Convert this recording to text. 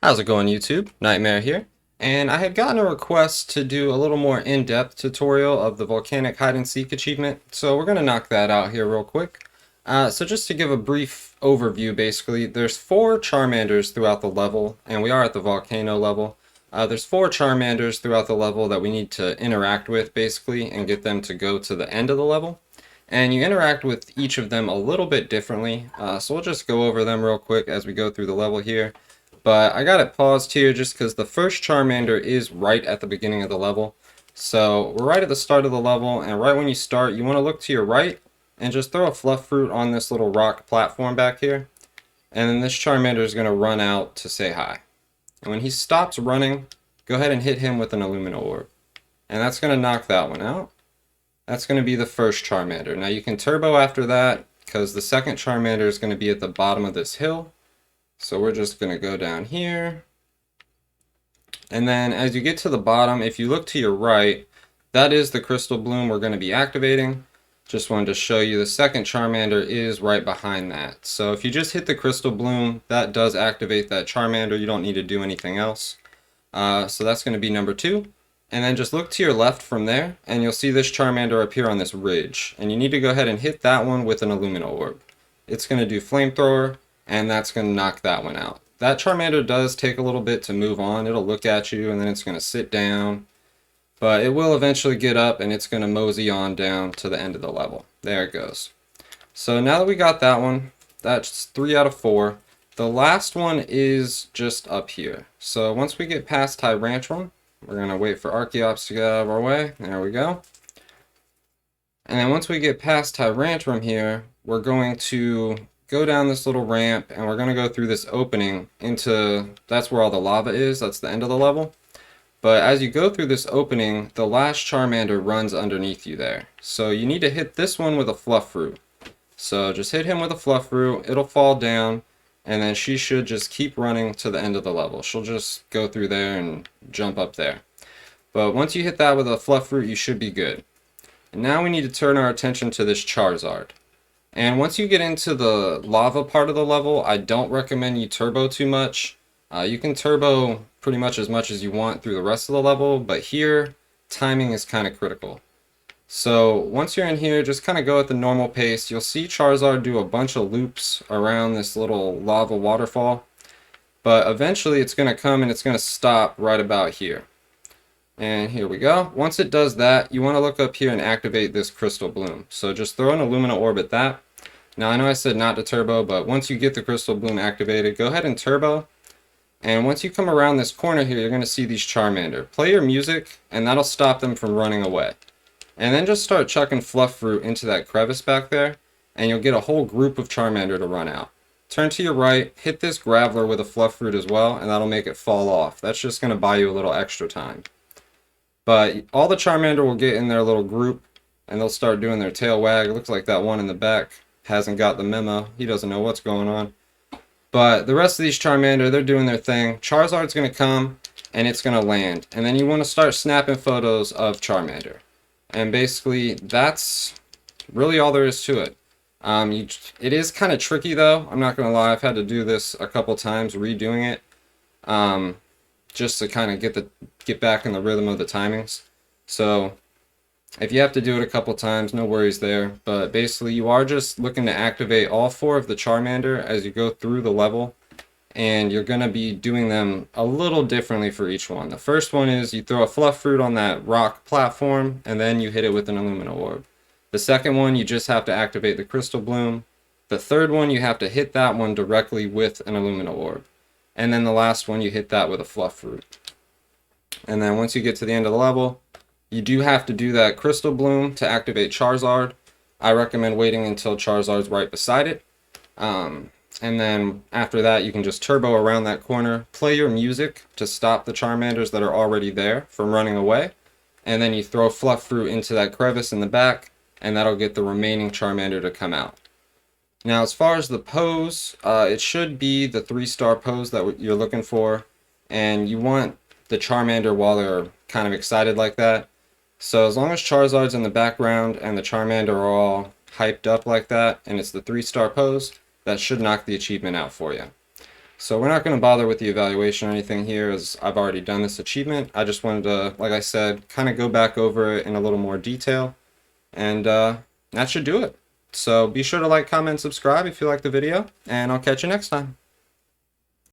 How's it going, YouTube? Nightmare here. And I had gotten a request to do a little more in-depth tutorial of the Volcanic Hide-and-Seek achievement, so we're going to knock that out here real quick. So just to give a brief overview, basically, there's 4 Charmanders throughout the level, and we are at the volcano level. There's 4 Charmanders throughout the level that we need to interact with, basically, and get them to go to the end of the level. And you interact with each of them a little bit differently, so we'll just go over them real quick as we go through the level here. But I got it paused here just because the first Charmander is right at the beginning of the level. So we're right at the start of the level, and right when you start, you want to look to your right and just throw a fluff fruit on this little rock platform back here. And then this Charmander is going to run out to say hi. And when he stops running, go ahead and hit him with an Illumina Orb. And that's going to knock that one out. That's going to be the first Charmander. Now you can turbo after that, because the second Charmander is going to be at the bottom of this hill. So we're just going to go down here. And then as you get to the bottom, if you look to your right, that is the Crystalbloom we're going to be activating. Just wanted to show you the second Charmander is right behind that. So if you just hit the Crystalbloom, that does activate that Charmander. You don't need to do anything else. So that's going to be number 2. And then just look to your left from there, and you'll see this Charmander appear on this ridge. And you need to go ahead and hit that one with an Illumina Orb. It's going to do Flamethrower, and that's going to knock that one out. That Charmander does take a little bit to move on. It'll look at you, and then it's going to sit down. But it will eventually get up, and it's going to mosey on down to the end of the level. There it goes. So now that we got that one, that's 3 out of 4. The last one is just up here. So once we get past Tyrantrum, we're going to wait for Archeops to get out of our way. There we go. And then once we get past Tyrantrum here, we're going to go down this little ramp, and we're going to go through this opening into, that's where all the lava is, that's the end of the level. But as you go through this opening, the last Charmander runs underneath you there. So you need to hit this one with a fluff fruit. So just hit him with a fluff fruit, it'll fall down, and then she should just keep running to the end of the level. She'll just go through there and jump up there. But once you hit that with a fluff fruit, you should be good. And now we need to turn our attention to this Charizard. And once you get into the lava part of the level, I don't recommend you turbo too much. You can turbo pretty much as you want through the rest of the level, but here, timing is kind of critical. So once you're in here, just kind of go at the normal pace. You'll see Charizard do a bunch of loops around this little lava waterfall. But eventually it's going to come and it's going to stop right about here. And here we go. Once it does that, you want to look up here and activate this Crystalbloom. So just throw an Illumina Orb at that. Now I know I said not to turbo, but once you get the Crystalbloom activated, go ahead and turbo. And once you come around this corner here, you're going to see these Charmander. Play your music, and that'll stop them from running away. And then just start chucking Fluff Fruit into that crevice back there, and you'll get a whole group of Charmander to run out. Turn to your right, hit this Graveler with a Fluff Fruit as well, and that'll make it fall off. That's just going to buy you a little extra time. But all the Charmander will get in their little group, and they'll start doing their tail wag. It looks like that one in the back hasn't got the memo. He doesn't know what's going on. But the rest of these Charmander, they're doing their thing. Charizard's going to come, and it's going to land. And then you want to start snapping photos of Charmander. And basically, that's really all there is to it. It is kind of tricky, though. I'm not going to lie. I've had to do this a couple times, redoing it. Just to kind of get back in the rhythm of the timings. So if you have to do it a couple times, no worries there. But basically you are just looking to activate all 4 of the Charmander as you go through the level. And you're going to be doing them a little differently for each one. The first one is you throw a Fluff Fruit on that rock platform, and then you hit it with an Illumina Orb. The second one, you just have to activate the Crystalbloom. The third one, you have to hit that one directly with an Illumina Orb. And then the last one, you hit that with a Fluff Fruit. And then once you get to the end of the level, you do have to do that Crystalbloom to activate Charizard. I recommend waiting until Charizard's right beside it. And then after that, you can just turbo around that corner, play your music to stop the Charmanders that are already there from running away. And then you throw Fluff Fruit into that crevice in the back, and that'll get the remaining Charmander to come out. Now, as far as the pose, it should be the 3-star pose that you're looking for, and you want the Charmander while they're kind of excited like that. So as long as Charizard's in the background and the Charmander are all hyped up like that, and it's the 3-star pose, that should knock the achievement out for you. So we're not going to bother with the evaluation or anything here, as I've already done this achievement. I just wanted to, like I said, kind of go back over it in a little more detail, and that should do it. So be sure to like, comment, subscribe if you like the video, and I'll catch you next time.